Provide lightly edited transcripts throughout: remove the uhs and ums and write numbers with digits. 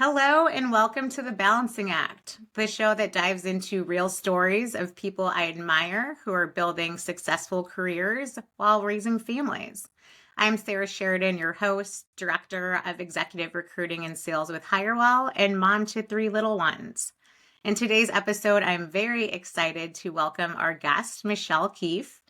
Hello, and welcome to The Balancing Act, the show that dives into real stories of people I admire who are building successful careers while raising families. I'm Sarah Sheridan, your host, Director of Executive Recruiting and Sales with Hirewell, and mom to three little ones. In today's episode, I'm very excited to welcome our guest, Michelle Keefe.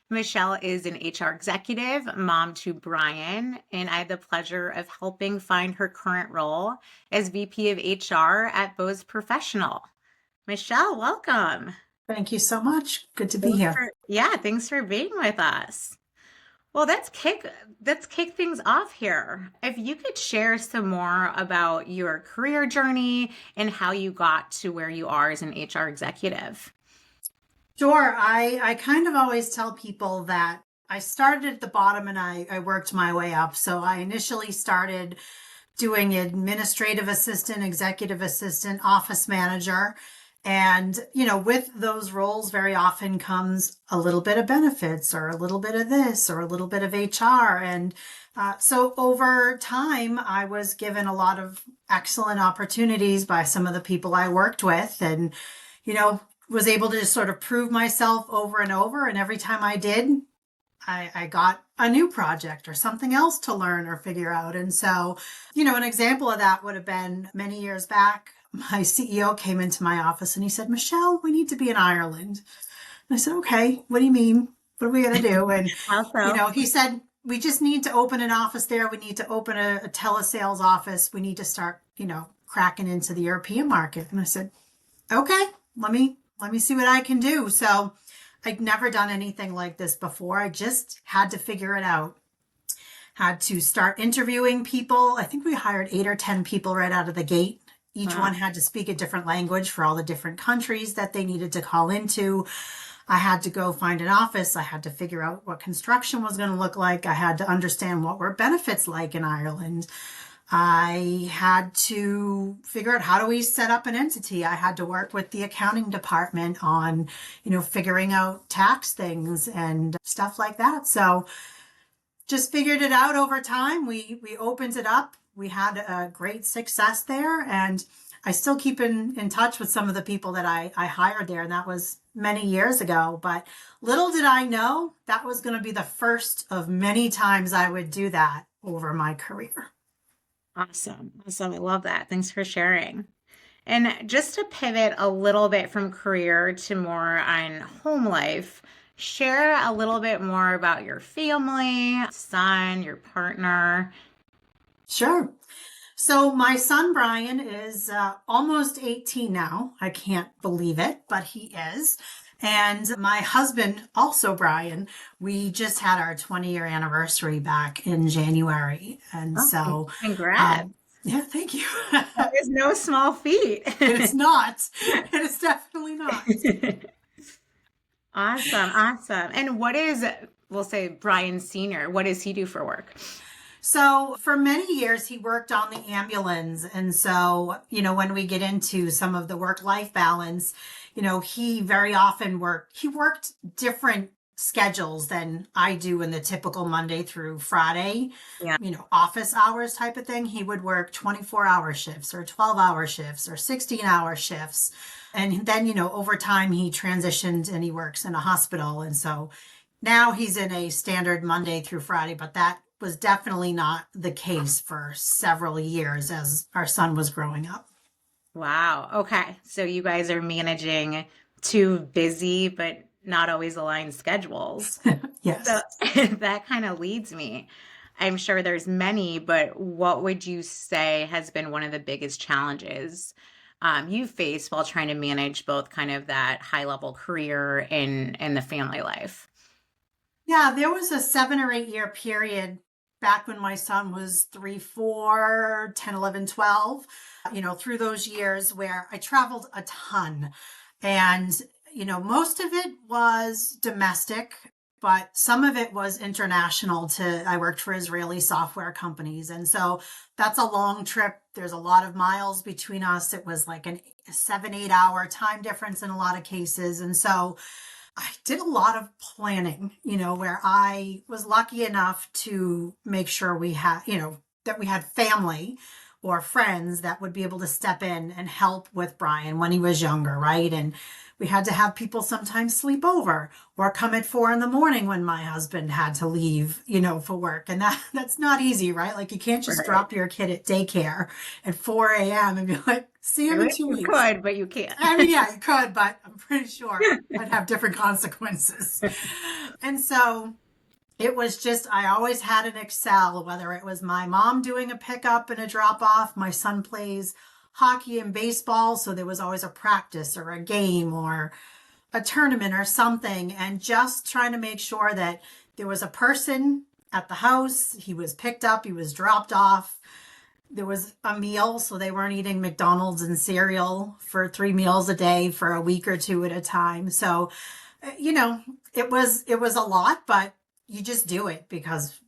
Michelle is an HR executive, mom to Brian, and I had the pleasure of helping find her current role as VP of HR at Bose Professional. Michelle, welcome. Thank you so much. Good to be here. Thanks for being with us. Well, let's kick things off here. If you could share some more about your career journey and how you got to where you are as an HR executive. Sure. I kind of always tell people that I started at the bottom and I worked my way up. So I initially started doing administrative assistant, executive assistant, office manager. And, with those roles, very often comes a little bit of benefits or a little bit of this or a little bit of HR. And so over time, I was given a lot of excellent opportunities by some of the people I worked with and, was able to just sort of prove myself over and over. And every time I did, I got a new project or something else to learn or figure out. And so, an example of that would have been many years back. My CEO came into my office and he said, Michelle, we need to be in Ireland. And I said, okay, what do you mean? What are we going to do? And, Also, he said, we just need to open an office there. We need to open a telesales office. We need to start, cracking into the European market. And I said, okay, let me see what I can do. So I'd never done anything like this before. I just had to figure it out. Had to start interviewing people. I think we hired 8 or 10 people right out of the gate. Each one had to speak a different language for all the different countries that they needed to call into. I had to go find an office. I had to figure out what construction was going to look like. I had to understand what were benefits like in Ireland. I had to figure out how do we set up an entity. I had to work with the accounting department on, figuring out tax things and stuff like that. So just figured it out over time. We opened it up. We had a great success there. And I still keep in touch with some of the people that I hired there. And that was many years ago. But little did I know that was going to be the first of many times I would do that over my career. awesome. Awesome. I love that. Thanks for sharing. And just to pivot a little bit from career to more on home life, share a little bit more about your family, son, your partner. Sure. So my son Brian is almost 18 now. I can't believe it, but he is. And my husband, also Brian, we just had our 20-year anniversary back in January. And Oh, so, congrats. yeah, thank you. That is no small feat. It is not. It is definitely not. Awesome. Awesome. And we'll say Brian Sr., what does he do for work? So for many years, he worked on the ambulance. And so, when we get into some of the work-life balance, he very often he worked different schedules than I do in the typical Monday through Friday, Yeah. office hours type of thing. He would work 24-hour shifts or 12-hour shifts or 16-hour shifts. And then, over time, he transitioned and he works in a hospital. And so now he's in a standard Monday through Friday, but that was definitely not the case for several years as our son was growing up. Wow. Okay. So you guys are managing two busy but not always aligned schedules. So Yes. that kind of leads me. I'm sure there's many, but what would you say has been one of the biggest challenges you faced while trying to manage both kind of that high level career and the family life? Yeah, there was a 7 or 8 year period back when my son was 3, 4, 10, 11, 12. Through those years where I traveled a ton. And, most of it was domestic, but some of it was international I worked for Israeli software companies. And so that's a long trip. There's a lot of miles between us. It was like a 7, 8 hour time difference in a lot of cases. And so I did a lot of planning, where I was lucky enough to make sure we had, that we had family or friends that would be able to step in and help with Brian when he was younger, right? And we had to have people sometimes sleep over or come at 4 in the morning when my husband had to leave, for work. And that's not easy, right? Like you can't just Right. drop your kid at daycare at 4 a.m. and be like, see I him in wish 2 weeks. you could, but you can't. I mean, yeah, you could, but I'm pretty sure I'd have different consequences. And so it was just, I always had an Excel, whether it was my mom doing a pickup and a drop off. My son plays hockey and baseball. So there was always a practice or a game or a tournament or something. And just trying to make sure that there was a person at the house. He was picked up, he was dropped off. There was a meal. So they weren't eating McDonald's and cereal for 3 meals a day for a week or two at a time. So, you know, it was a lot, but you just do it because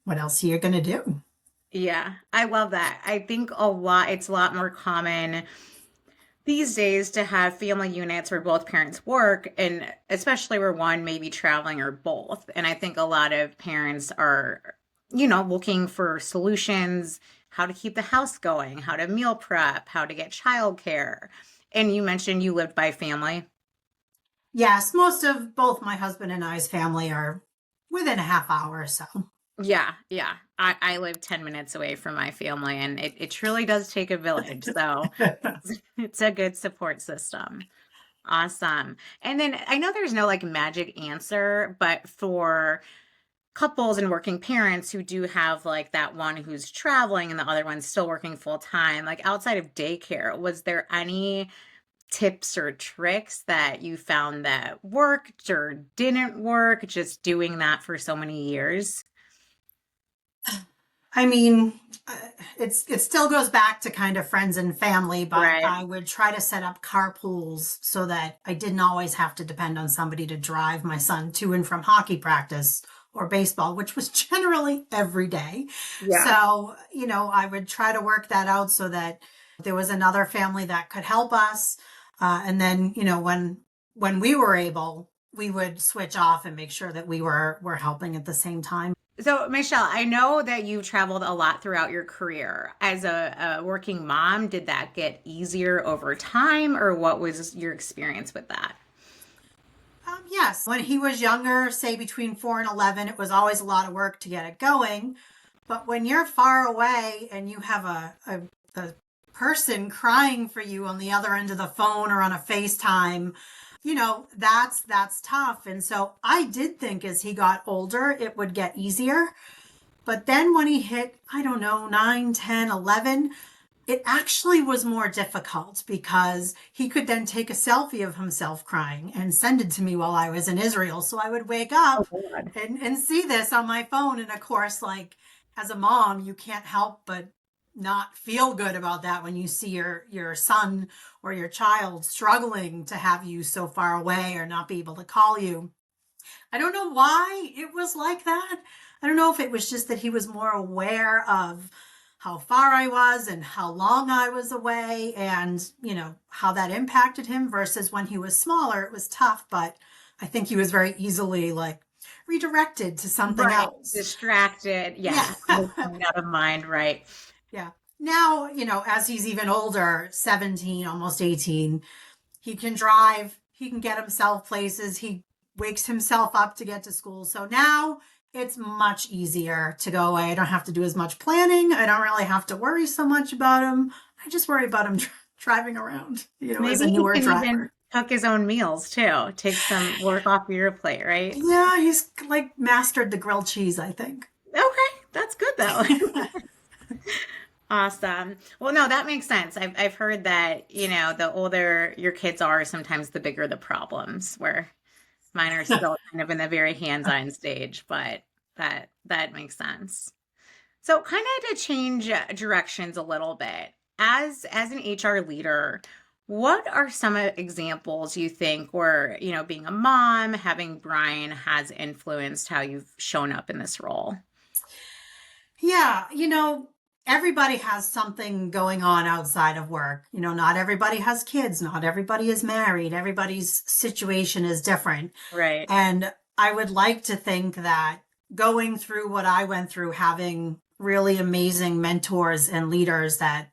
what else are you going to do? Yeah, I love that. I think it's a lot more common these days to have family units where both parents work, and especially where one may be traveling or both. And I think a lot of parents are, looking for solutions, how to keep the house going, how to meal prep, how to get childcare. And you mentioned you lived by family. Yes, most of both my husband and I's family are within a half hour or so. Yeah, yeah. I live 10 minutes away from my family, and it truly does take a village. So it's a good support system. Awesome. And then I know there's no like magic answer, but for couples and working parents who do have like that one who's traveling and the other one's still working full time, like outside of daycare, was there any tips or tricks that you found that worked or didn't work just doing that for so many years? I mean, uh, it still goes back to kind of friends and family, but Right. I would try to set up carpools so that I didn't always have to depend on somebody to drive my son to and from hockey practice or baseball, which was generally every day. Yeah. So, I would try to work that out so that there was another family that could help us. And then, when we were able, we would switch off and make sure that we were helping at the same time. So, Michelle, I know that you've traveled a lot throughout your career. As a working mom, did that get easier over time, or what was your experience with that? Yes, when he was younger, say between 4 and 11, it was always a lot of work to get it going. But when you're far away and you have a person crying for you on the other end of the phone or on a FaceTime, that's tough. And so I did think as he got older, it would get easier. But then when he hit, I don't know, 9, 10, 11, it actually was more difficult because he could then take a selfie of himself crying and send it to me while I was in Israel. So I would wake Oh, up God. and see this on my phone. And of course, like as a mom, you can't help but not feel good about that when you see your son or your child struggling to have you so far away or not be able to call you. I don't know why it was like that. I don't know if it was just that he was more aware of how far I was and how long I was away and, how that impacted him versus when he was smaller, it was tough, but I think he was very easily like redirected to something Right. else. Distracted. Yeah. Yeah. Out of sight, out of mind. Right. Yeah. Now, as he's even older, 17, almost 18, he can drive, he can get himself places, he wakes himself up to get to school. So now it's much easier to go away. I don't have to do as much planning. I don't really have to worry so much about him. I just worry about him driving around, as a Maybe he newer can even driver. cook his own meals too. Take some work off your plate, right? Yeah, he's like mastered the grilled cheese, I think. Okay. That's good though. Awesome. Well, no, that makes sense. I've heard that, the older your kids are, sometimes the bigger the problems, where mine are still kind of in the very hands-on stage, but that makes sense. So kind of to change directions a little bit, as an HR leader, what are some examples you think where, being a mom, having Brian has influenced how you've shown up in this role? Yeah, everybody has something going on outside of work. Not everybody has kids, not everybody is married, everybody's situation is different. Right. And I would like to think that going through what I went through, having really amazing mentors and leaders that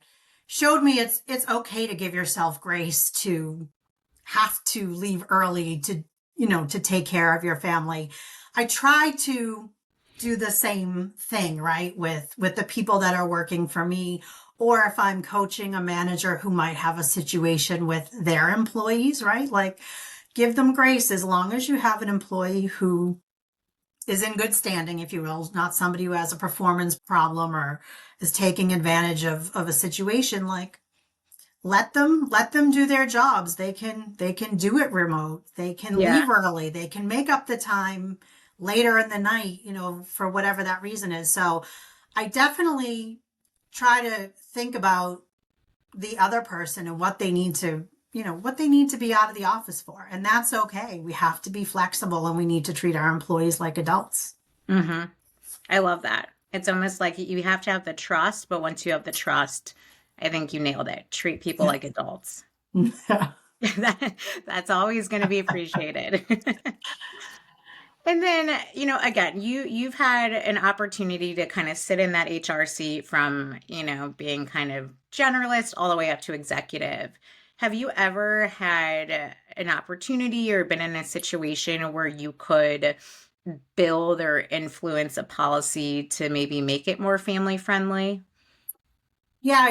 showed me it's okay to give yourself grace, to have to leave early, to to take care of your family. I try to do the same thing, right, with the people that are working for me, or if I'm coaching a manager who might have a situation with their employees, right? Like, give them grace as long as you have an employee who is in good standing, if you will, not somebody who has a performance problem or is taking advantage of a situation. Like, let them do their jobs. They can do it remote. They can Yeah. leave early. They can make up the time later in the night, for whatever that reason is. So I definitely try to think about the other person and what they need to be out of the office for. And that's okay. We have to be flexible and we need to treat our employees like adults. Hmm. I love that. It's almost like you have to have the trust, but once you have the trust, I think you nailed it. Treat people like adults. Yeah. That, that's always going to be appreciated. And then, again, you've had an opportunity to kind of sit in that HR seat from, being kind of generalist all the way up to executive. Have you ever had an opportunity or been in a situation where you could build or influence a policy to maybe make it more family friendly? Yeah,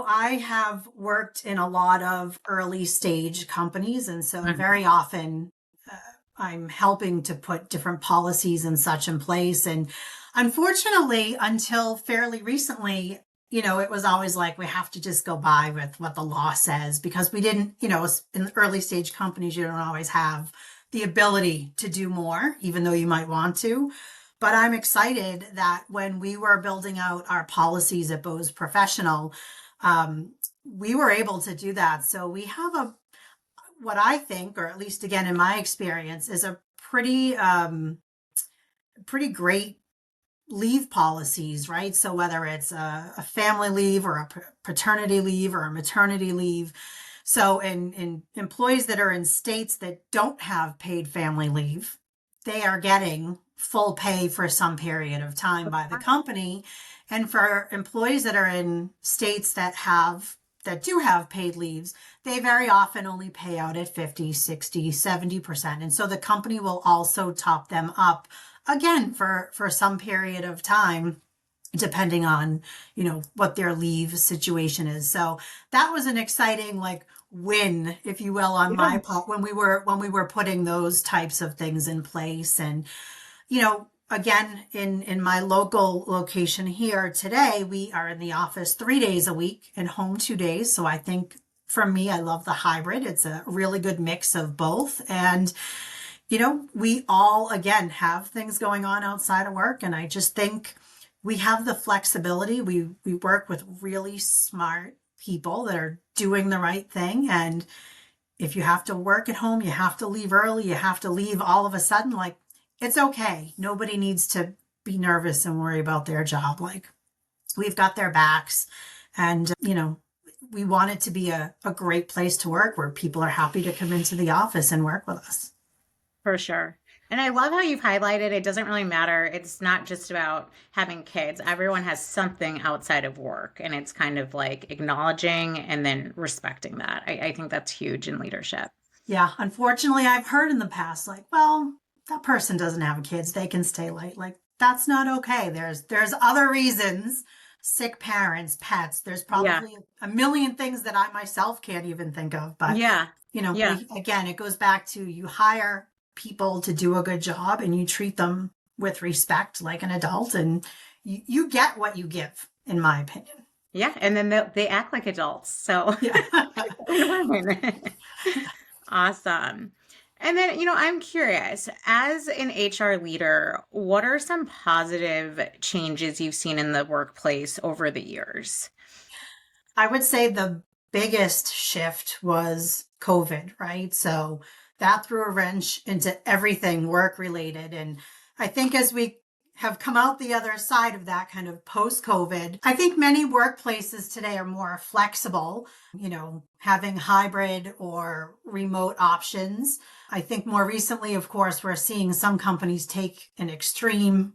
I have worked in a lot of early stage companies, and so Mhm. very often uh, I'm helping to put different policies and such in place. And unfortunately, until fairly recently, it was always like we have to just go by with what the law says because we didn't, in early stage companies, you don't always have the ability to do more, even though you might want to. But I'm excited that when we were building out our policies at Bose Professional, we were able to do that. So we have what I think, or at least again in my experience, is a pretty great leave policies, right? So whether it's a family leave or a paternity leave or a maternity leave. So in employees that are in states that don't have paid family leave, they are getting full pay for some period of time by the company. And for employees that are in states that do have paid leaves, they very often only pay out at 50, 60, 70%. And so the company will also top them up again for some period of time depending on what their leave situation is. So that was an exciting like win, if you will, on my Yeah. part when we were putting those types of things in place. And again, in my local location here today, we are in the office 3 days a week and home 2 days. So I think for me, I love the hybrid. It's a really good mix of both. And we all, again, have things going on outside of work. And I just think we have the flexibility. We work with really smart people that are doing the right thing. And if you have to work at home, you have to leave early, you have to leave all of a sudden, like, it's okay. Nobody needs to be nervous and worry about their job. Like, we've got their backs. And, we want it to be a great place to work where people are happy to come into the office and work with us. For sure. And I love how you've highlighted it doesn't really matter. It's not just about having kids. Everyone has something outside of work, and it's kind of like acknowledging and then respecting that. I think that's huge in leadership. Yeah, unfortunately, I've heard in the past, like, well, that person doesn't have kids, they can stay late. Like, that's not okay. There's other reasons, sick parents, pets. There's Yeah. probably a million things that I myself can't even think of. But, Yeah. Yeah. we again, it goes back to you hire people to do a good job and you treat them with respect like an adult, and you get what you give, in my opinion. Yeah. And then they act like adults. So Yeah. win-win. Awesome. And then, I'm curious, as an HR leader, what are some positive changes you've seen in the workplace over the years? I would say the biggest shift was COVID, right? So that threw a wrench into everything work related. And I think as we have come out the other side of that kind of post COVID, I think many workplaces today are more flexible, having hybrid or remote options. I think more recently, of course, we're seeing some companies take an extreme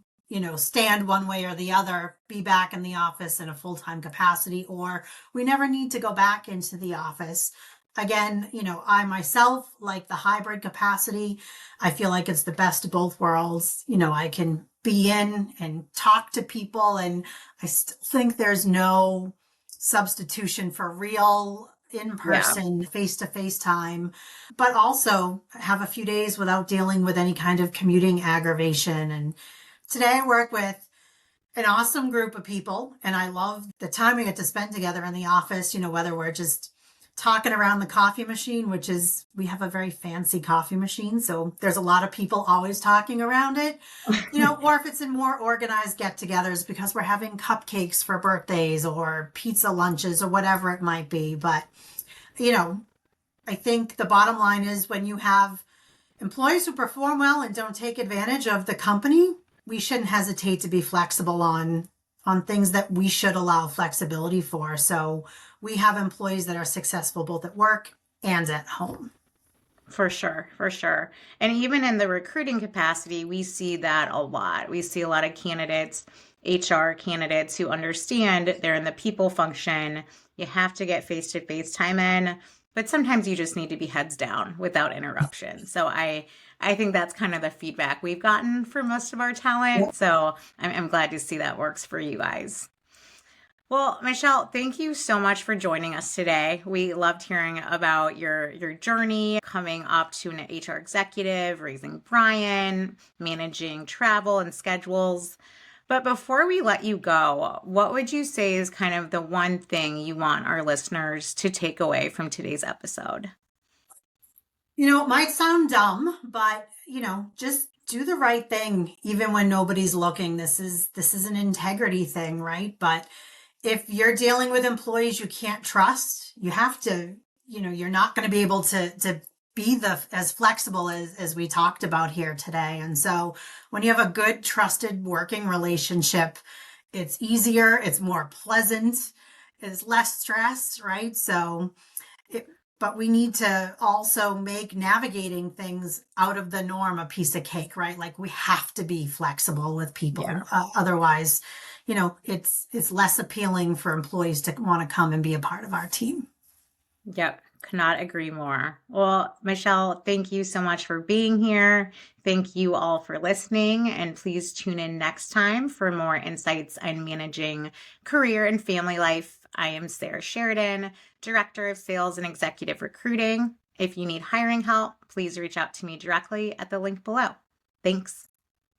stand one way or the other, be back in the office in a full-time capacity, or we never need to go back into the office. Again, I myself like the hybrid capacity. I feel like it's the best of both worlds. I can be in and talk to people, and I still think there's no substitution for real Yeah. in-person face-to-face time, but also have a few days without dealing with any kind of commuting aggravation. And today I work with an awesome group of people, and I love the time we get to spend together in the office, whether we're just talking around the coffee machine, which is, we have a very fancy coffee machine. So there's a lot of people always talking around it, or if it's in more organized get togethers because we're having cupcakes for birthdays or pizza lunches or whatever it might be. But, you know, I think the bottom line is when you have employees who perform well and don't take advantage of the company, we shouldn't hesitate to be flexible on things that we should allow flexibility for. So we have employees that are successful both at work and at home. For sure, for sure. And even in the recruiting capacity, we see that a lot. We see a lot of candidates, HR candidates who understand they're in the people function. You have to get face-to-face time in, but sometimes you just need to be heads down without interruption. So I think that's kind of the feedback we've gotten for most of our talent. So I'm glad to see that works for you guys. Well, Michelle, thank you so much for joining us today. We loved hearing about your journey coming up to an HR executive, raising Brian, managing travel and schedules. But before we let you go, what would you say is kind of the one thing you want our listeners to take away from today's episode? It might sound dumb, but just do the right thing even when nobody's looking. This is an integrity thing, right? But if you're dealing with employees you can't trust, you have to, you're not going to be able to be the as flexible as we talked about here today. And so when you have a good trusted working relationship, it's easier, it's more pleasant, it's less stress, right? It, but we need to also make navigating things out of the norm a piece of cake, right? Like we have to be flexible with Yeah. people. Otherwise, it's less appealing for employees to want to come and be a part of our team. Yep, cannot agree more. Well, Michelle, thank you so much for being here. Thank you all for listening, and please tune in next time for more insights on managing career and family life. I am Sarah Sheridan, Director of Sales and Executive Recruiting. If you need hiring help, please reach out to me directly at the link below. Thanks.